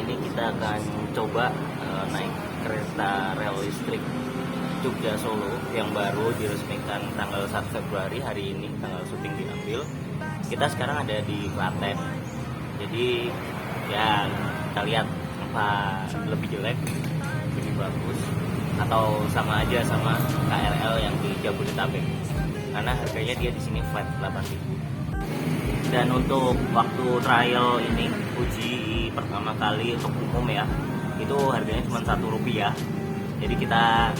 ini kita akan coba naik kereta rel listrik Jogja Solo yang baru diresmikan tanggal 1 Februari hari ini, tanggal syuting diambil. Kita sekarang ada di Klaten. Jadi ya kita lihat apa lebih jelek, lebih bagus, atau sama aja sama KRL yang di Jabodetabek. Karena harganya dia di sini flat 8.000. Dan untuk waktu trial ini, uji pertama kali untuk umum ya, itu harganya cuma Rp1. Jadi kita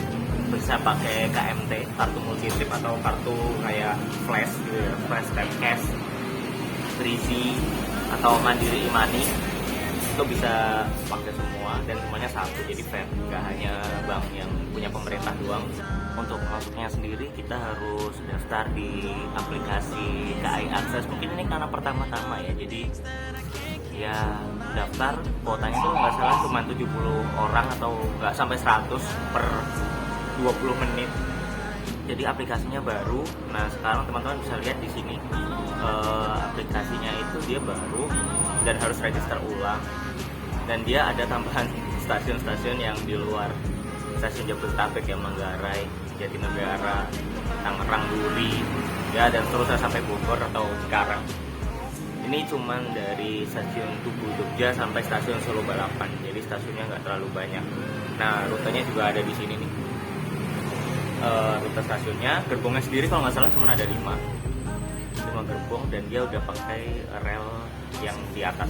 bisa pakai KMT, kartu multi trip, atau kartu kayak flash gitu ya, flash tap cash, 3C, atau Mandiri e-money. Itu bisa pakai semua dan semuanya satu, jadi fair, nggak hanya bank yang punya pemerintah doang. Untuk masuknya sendiri kita harus daftar di aplikasi KAI Akses. Mungkin ini karena pertama-tama ya, jadi ya daftar, kuotanya tuh nggak salah cuma 70 orang atau nggak sampai 100 per 20 menit. Jadi aplikasinya baru. Nah sekarang teman-teman bisa lihat di sini aplikasinya itu dia baru dan harus register ulang. Dan dia ada tambahan stasiun-stasiun yang di luar stasiun Jabodetabek ya, Manggarai, Jatinegara, Tangerang, Duri, ya, dan seterusnya sampai Bogor atau Cikarang. Ini cuman dari stasiun Tugu Jogja sampai stasiun Solo Balapan, jadi stasiunnya nggak terlalu banyak. Nah rutenya juga ada di sini nih. Rute stasiunnya, gerbongnya sendiri kalau nggak salah cuma ada 5 gerbong, dan dia udah pakai rel yang di atas.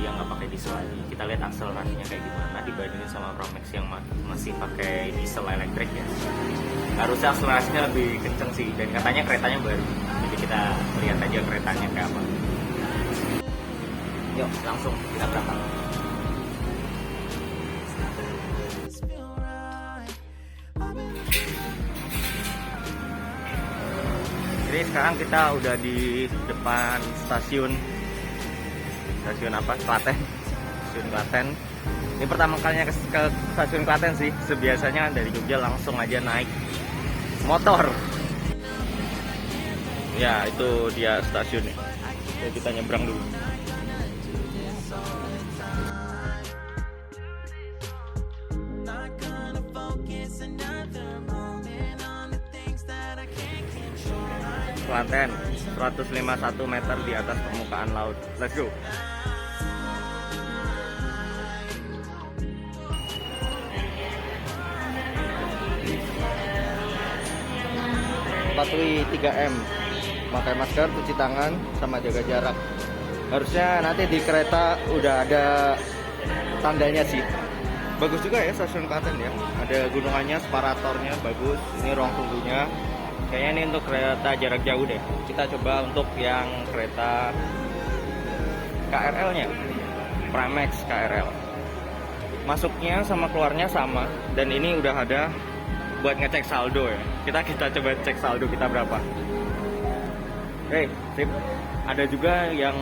Dia nggak pakai diesel lagi. Kita lihat akselerasinya kayak gimana dibandingin sama Promax yang masih pakai diesel elektrik ya. Harusnya akselerasinya lebih kenceng sih, dan katanya keretanya baru. Jadi kita lihat aja keretanya kayak apa. Yuk langsung kita berangkat. Jadi sekarang kita udah di depan stasiun apa? Klaten. Stasiun Klaten. Ini pertama kalinya ke stasiun Klaten sih. Sebiasanya dari Jogja langsung aja naik motor. Ya, itu dia stasiunnya. Jadi kita nyebrang dulu. Klaten, 151 meter di atas permukaan laut. Let's go. Patuhi 3M, pakai masker, cuci tangan, sama jaga jarak. Harusnya nanti di kereta udah ada tandanya sih. Bagus juga ya stasiun Klaten ya. Ada gunungannya, separatornya bagus. Ini ruang tunggunya. Kayaknya ini untuk kereta jarak jauh deh. Kita coba untuk yang kereta KRL-nya, Promax KRL. Masuknya sama keluarnya sama, dan ini udah ada buat ngecek saldo ya. Kita coba cek saldo kita berapa. Sip. Ada juga yang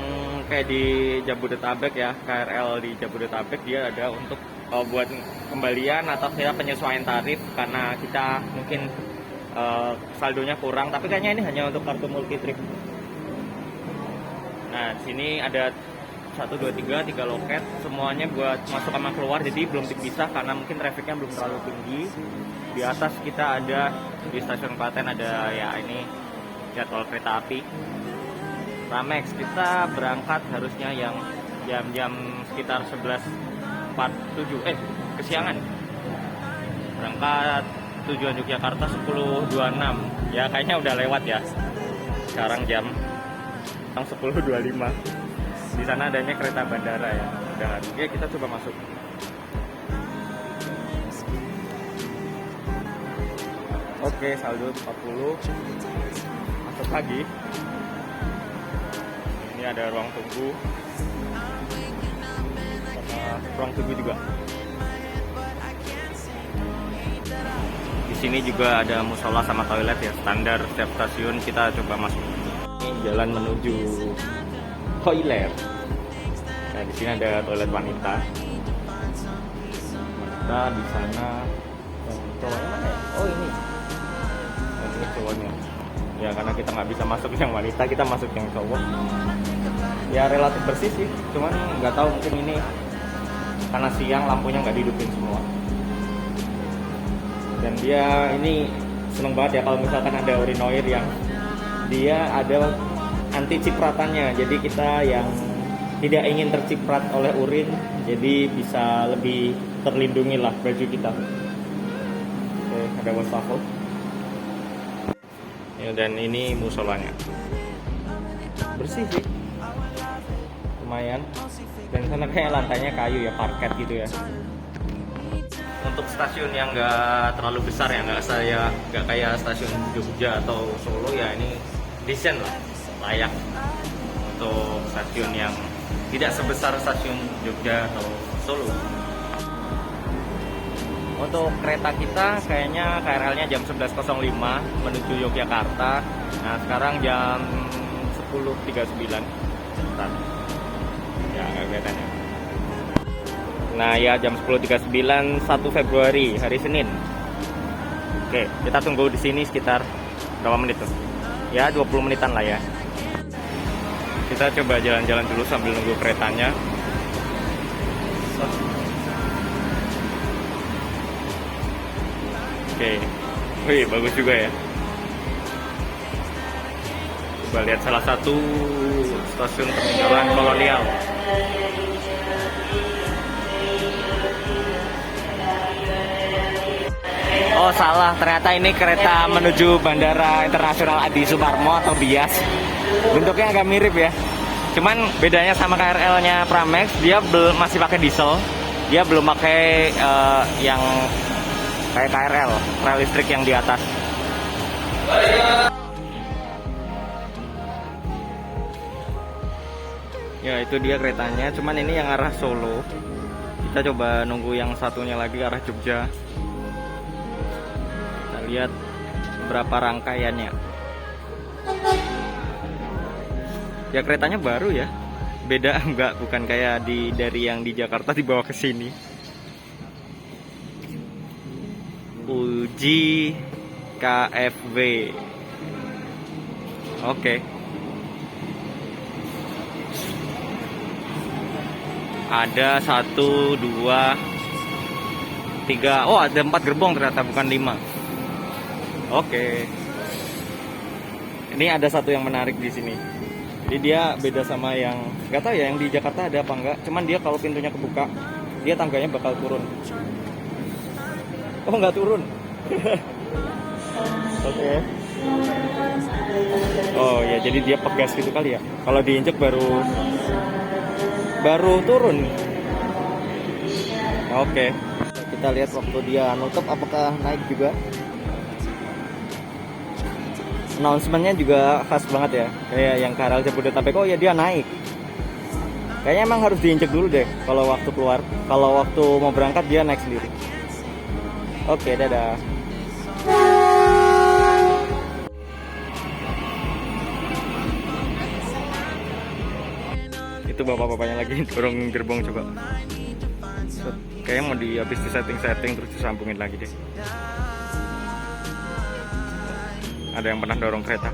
kayak di Jabodetabek ya, KRL di Jabodetabek, dia ada untuk buat kembalian atau kita penyesuaian tarif karena kita mungkin saldonya kurang, tapi kayaknya ini hanya untuk kartu multi trip. Nah, di sini ada 1, 2, 3 loket, semuanya buat masuk sama keluar, jadi belum dipisah karena mungkin trafficnya belum terlalu tinggi. Di atas kita ada di stasiun Klaten ada ya ini jadwal kereta api. Promax kita berangkat harusnya yang jam-jam sekitar 11.47 kesiangan. Berangkat tujuan Yogyakarta 10.26. Ya kayaknya udah lewat ya. Sekarang jam 10.25. Di sana adanya kereta bandara ya. Udah. Oke, kita coba masuk. Oke, saldo 40. Masuk lagi. Ini ada ruang tunggu. Sama ruang tunggu juga. Di sini juga ada musola sama toilet ya, standar setiap stasiun. Kita coba masuk. Ini jalan menuju toilet. Nah, di sini ada toilet wanita. Wanita di sana. Cowoknya mana ya? Oh ini. Ini cowoknya. Ya karena kita nggak bisa masuk yang wanita, kita masuk yang cowok. Ya relatif bersih sih, cuman nggak tahu mungkin ini karena siang lampunya nggak dihidupin semua. Dan dia ini seneng banget ya kalau misalkan ada urinoir yang dia ada anti cipratannya, jadi kita yang tidak ingin terciprat oleh urin jadi bisa lebih terlindungi lah baju kita. Oke, ada wastafel ya, dan ini musolanya bersih sih, lumayan. Dan sana kayak lantainya kayu ya, parket gitu ya. Untuk stasiun yang nggak terlalu besar ya, nggak kayak stasiun Jogja atau Solo ya, ini decent lah, layak untuk stasiun yang tidak sebesar stasiun Jogja atau Solo. Untuk kereta kita kayaknya KRL-nya jam 11.05 menuju Yogyakarta. Nah sekarang jam 10.39. Bentar. Ya nggak kelihatan ya. Nah ya jam 10.39 1 Februari hari Senin. Oke, kita tunggu di sini sekitar berapa menit tuh? Ya 20 menitan lah ya. Kita coba jalan-jalan dulu sambil nunggu keretanya. Oke, wih bagus juga ya. Coba lihat salah satu stasiun peninggalan kolonial. Oh salah, ternyata ini kereta menuju Bandara Internasional Adi Sumarmo atau Bias. Bentuknya agak mirip ya. Cuman bedanya sama KRL-nya Pramex, dia masih pakai diesel. Dia belum pakai yang kayak KRL, rel listrik yang di atas. Ya itu dia keretanya, cuman ini yang arah Solo. Kita coba nunggu yang satunya lagi arah Jogja. Kita lihat berapa rangkaiannya. Ya keretanya baru ya, beda enggak, bukan kayak dari yang di Jakarta dibawa ke sini. Uji KFW. Oke. Ada 1, 2, 3. Oh ada 4 gerbong ternyata, bukan 5. Oke. Ini ada satu yang menarik di sini. Jadi dia beda sama yang, nggak tahu ya yang di Jakarta ada apa enggak. Cuman dia kalau pintunya kebuka, dia tangganya bakal turun. Oh nggak turun. Oke. Oh ya jadi dia pegas gitu kali ya. Kalau diinjek baru turun. Oke. Kita lihat waktu dia nutup apakah naik juga. Announcement-nya juga khas banget ya, kayak yang KRL Jabodetabek. Oh ya dia naik. Kayaknya emang harus diinjek dulu deh kalau waktu keluar. Kalau waktu mau berangkat dia naik sendiri. Oke, dadah. Itu bapak-bapaknya lagi dorong gerbong coba. Kayaknya mau habis di setting terus disambungin lagi deh. Ada yang pernah dorong kereta.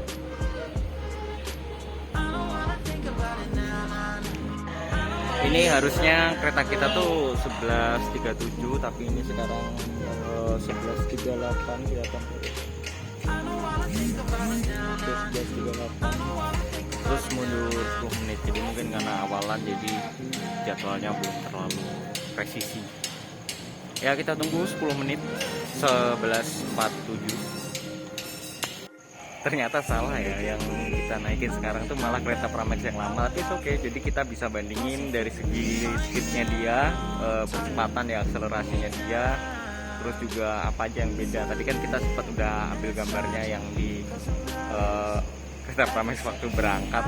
Ini harusnya kereta kita tuh 11.37 tapi ini sekarang 11.38 kelihatan. 11.38. Terus mundur 10 menit. Jadi mungkin karena awalan jadi jadwalnya belum terlalu presisi. Ya kita tunggu 10 menit. 11.47. Ternyata salah ya, yang kita naikin sekarang tuh malah kereta Pramex yang lama. Tapi oke, jadi kita bisa bandingin dari segi speednya dia, percepatan ya, akselerasinya dia, terus juga apa aja yang beda. Tadi kan kita sempat udah ambil gambarnya yang di kereta Pramex waktu berangkat.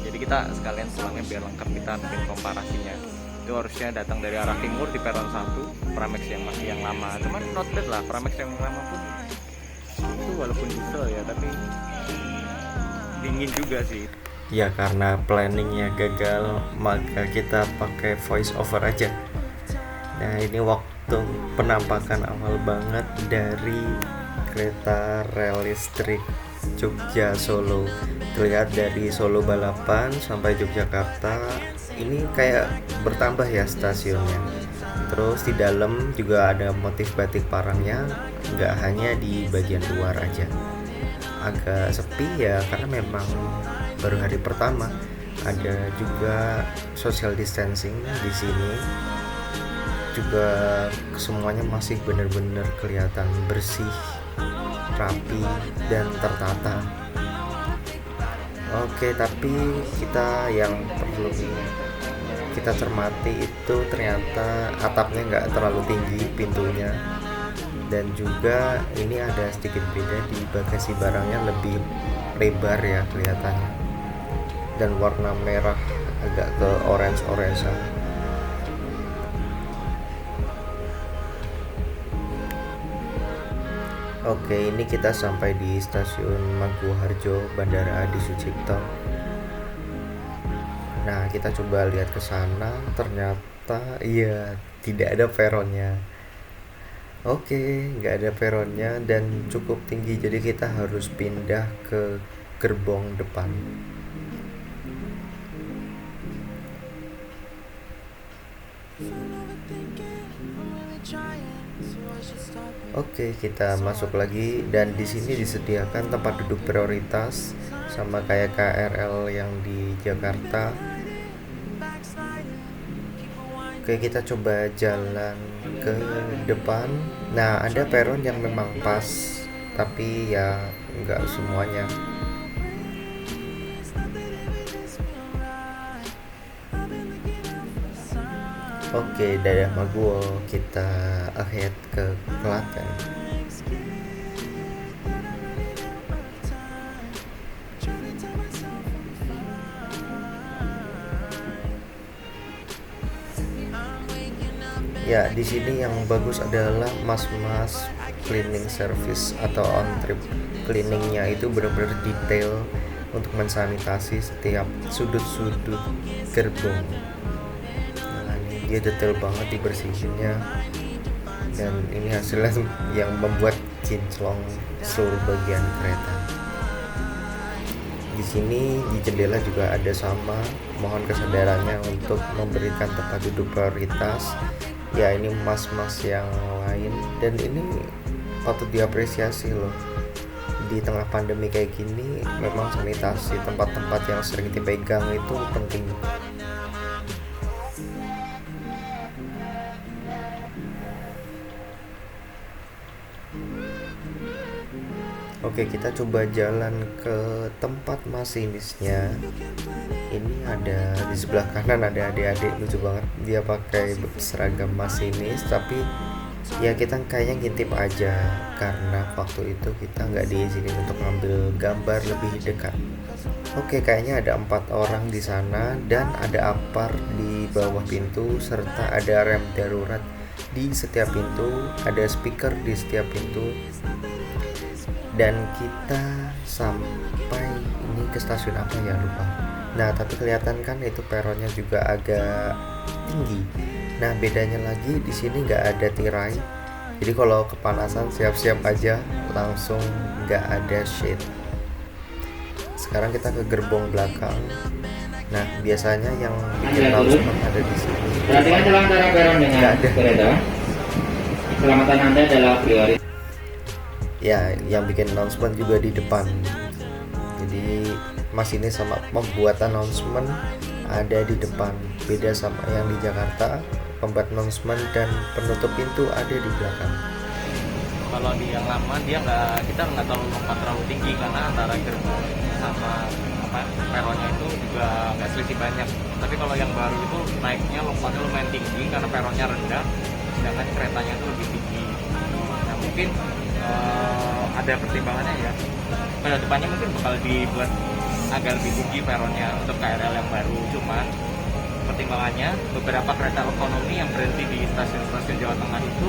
Jadi kita sekalian pulangnya biar lengkap, kita ambil komparasinya. Itu harusnya datang dari arah timur di peron 1, Pramex yang masih yang lama. Cuman not bad lah, Pramex yang lama pun itu walaupun diesel ya tapi dingin juga sih. Ya karena planningnya gagal maka kita pakai voice over aja. Nah ini waktu penampakan awal banget dari kereta rel listrik Jogja Solo. Terlihat dari Solo Balapan sampai Yogyakarta ini kayak bertambah ya stasiunnya. Terus di dalam juga ada motif batik parangnya, nggak hanya di bagian luar aja. Agak sepi ya karena memang baru hari pertama. Ada juga social distancing di sini. Juga semuanya masih benar-benar kelihatan bersih, rapi, dan tertata. Oke, tapi yang perlu kita cermati itu ternyata atapnya nggak terlalu tinggi pintunya, dan juga ini ada sedikit beda di bagasi barangnya, lebih lebar ya kelihatannya, dan warna merah agak ke orange-orangean. Oke, ini kita sampai di stasiun Mangkuharjo, Bandara Adi Sucipto. Nah, kita coba lihat ke sana, ternyata iya tidak ada peronnya. Oke, nggak ada peronnya dan cukup tinggi, jadi kita harus pindah ke gerbong depan. Oke, kita masuk lagi dan di sini disediakan tempat duduk prioritas sama kayak KRL yang di Jakarta. Oke, kita coba jalan ke depan. Nah, ada peron yang memang pas, tapi ya nggak semuanya. Oke, daerah Maguwo, kita ahead ke Klaten. Ya, di sini yang bagus adalah mas-mas cleaning service atau on trip cleaningnya itu benar-benar detail untuk mensanitasi setiap sudut-sudut gerbong. Dia detail banget dibersihinnya, dan ini hasilnya yang membuat kinclong seluruh bagian kereta. Di sini di jendela juga ada sama, mohon kesadarannya untuk memberikan tempat duduk prioritas. Ya, ini mas-mas yang lain, dan ini patut diapresiasi loh. Di tengah pandemi kayak gini, memang sanitasi tempat-tempat yang sering dipegang itu penting. Oke, kita coba jalan ke tempat masinisnya. Ini ada di sebelah kanan, ada adik-adik lucu banget. Dia pakai seragam masinis, tapi ya kita kayaknya ngintip aja karena waktu itu kita nggak diizinin untuk ngambil gambar lebih dekat. Oke, kayaknya ada 4 orang di sana dan ada apar di bawah pintu serta ada rem darurat di setiap pintu, ada speaker di setiap pintu. Dan kita sampai ini ke stasiun apa ya, lupa. Nah, tapi kelihatan kan itu peronnya juga agak tinggi. Nah, bedanya lagi di sini nggak ada tirai. Jadi kalau kepanasan siap-siap aja, langsung nggak ada shade. Sekarang kita ke gerbong belakang. Nah, biasanya yang bikin announcement ada di sini. Perhatikan celah antara peron dengan kereta. Keselamatan Anda adalah prioritas. Ya, yang bikin announcement juga di depan. Jadi masinis sama pembuat announcement ada di depan. Beda sama yang di Jakarta, pembuat announcement dan penutup pintu ada di belakang. Kalau di yang lama kita nggak terlalu lompat terlalu tinggi karena antara gerbong sama peronnya itu juga nggak selisih banyak. Tapi kalau yang baru itu naiknya lompatnya lumayan tinggi karena peronnya rendah, sedangkan keretanya itu lebih tinggi. Nah, mungkin ada pertimbangannya ya. Pada depannya mungkin bakal dibuat agak lebih tinggi peronnya untuk KRL yang baru. Cuman pertimbangannya beberapa kereta ekonomi yang berhenti di stasiun-stasiun Jawa Tengah itu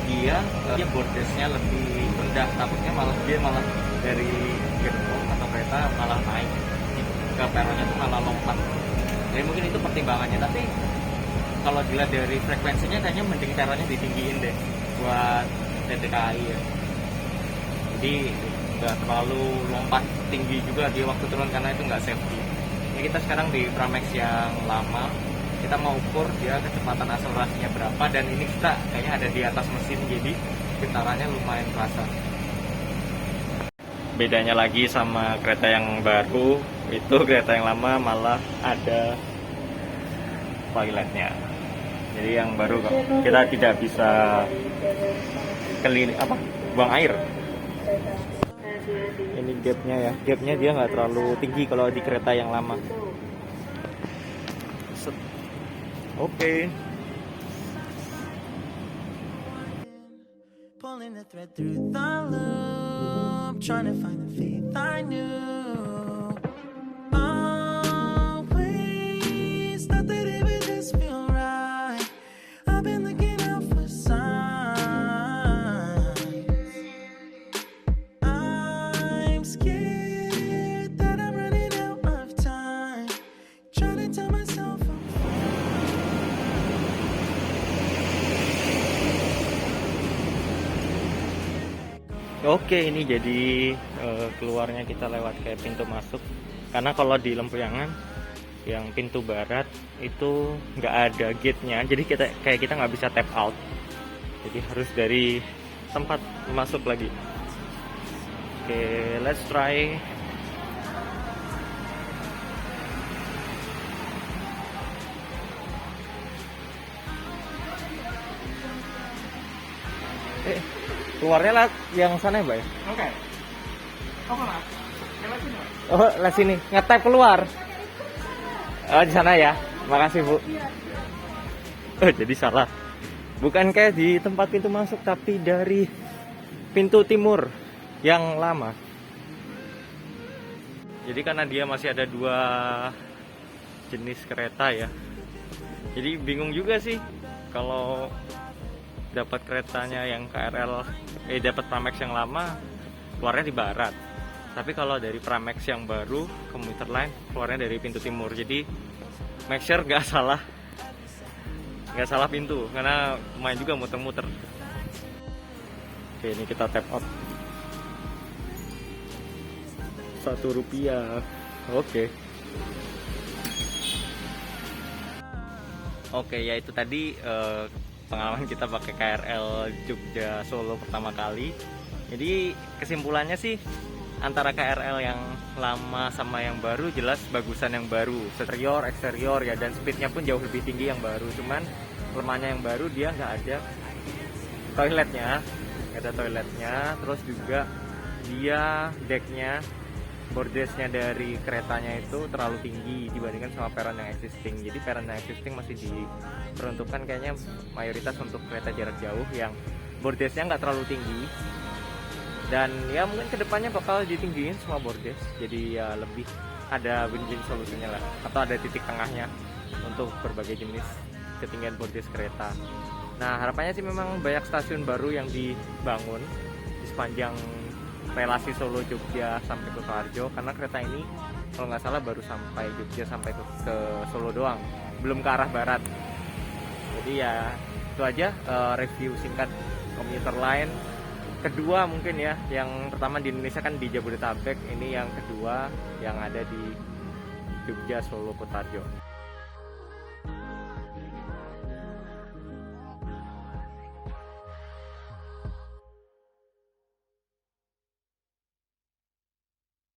dia bordesnya lebih rendah, takutnya malah dari gerbong atau kereta malah naik ke peronnya itu malah lompat. Jadi mungkin itu pertimbangannya. Tapi kalau dilihat dari frekuensinya kayaknya mending peronnya ditinggiin deh buat TTKI ya. Jadi nggak terlalu lompat tinggi juga di waktu turun karena itu nggak safety. Ini kita sekarang di Pramex yang lama, kita mau ukur dia kecepatan akselerasinya berapa, dan ini kita kayaknya ada di atas mesin, jadi getarannya lumayan terasa. Bedanya lagi sama kereta yang baru, itu kereta yang lama malah ada toiletnya. Jadi yang baru kita tidak bisa buang air. Ini gapnya ya, gapnya dia nggak terlalu tinggi kalau di kereta yang lama. Oke. Pulling the thread through the loop, trying to find the faith I knew. Always thought that it would just feel right. I've been looking out for signs. I'm scared that I'm running out of time, trying to tell myself I'm Oke, ini jadi keluarnya kita lewat kayak pintu masuk. Karena kalau di Lempuyangan yang pintu barat itu nggak ada gate-nya, jadi kita nggak bisa tap out. Jadi harus dari tempat masuk lagi. Oke, let's try. Keluarnya lah yang sana ya, Mbak? Oke. Oh, mana? Lewat sini, Mbak? Oh, lewat sini. Nge-tap keluar. Oh, di sana ya. Makasih, Bu. Oh, jadi salah. Bukan kayak di tempat pintu masuk, tapi dari pintu timur yang lama. Jadi karena dia masih ada 2 jenis kereta ya. Jadi bingung juga sih kalau dapat keretanya yang KRL, dapat Pramex yang lama keluarnya di barat. Tapi kalau dari Pramex yang baru komuter line keluarnya dari pintu timur. Jadi make sure nggak salah pintu, karena lumayan juga muter-muter. Oke, ini kita tap out. Rp1. Oke. Oke, ya itu tadi pengalaman kita pakai KRL Jogja Solo pertama kali. Jadi kesimpulannya sih antara KRL yang lama sama yang baru jelas bagusan yang baru, interior, eksterior ya, dan speednya pun jauh lebih tinggi yang baru. Cuman lemahnya yang baru dia nggak ada toiletnya, terus juga dia decknya, bordesnya dari keretanya itu terlalu tinggi dibandingkan sama peron yang existing. Jadi peron yang existing masih diperuntukkan kayaknya mayoritas untuk kereta jarak jauh yang bordesnya nggak terlalu tinggi, dan ya mungkin kedepannya bakal ditinggiin semua bordes, jadi ya lebih ada win-win solusinya lah, atau ada titik tengahnya untuk berbagai jenis ketinggian bordes kereta. Nah, harapannya sih memang banyak stasiun baru yang dibangun di sepanjang relasi Solo Jogja sampai ke Sukoharjo, karena kereta ini kalau nggak salah baru sampai Jogja sampai ke Solo doang, belum ke arah barat. Jadi ya itu aja review singkat komuter line kedua mungkin ya. Yang pertama di Indonesia kan di Jabodetabek, ini yang kedua yang ada di Jogja Solo Sukoharjo.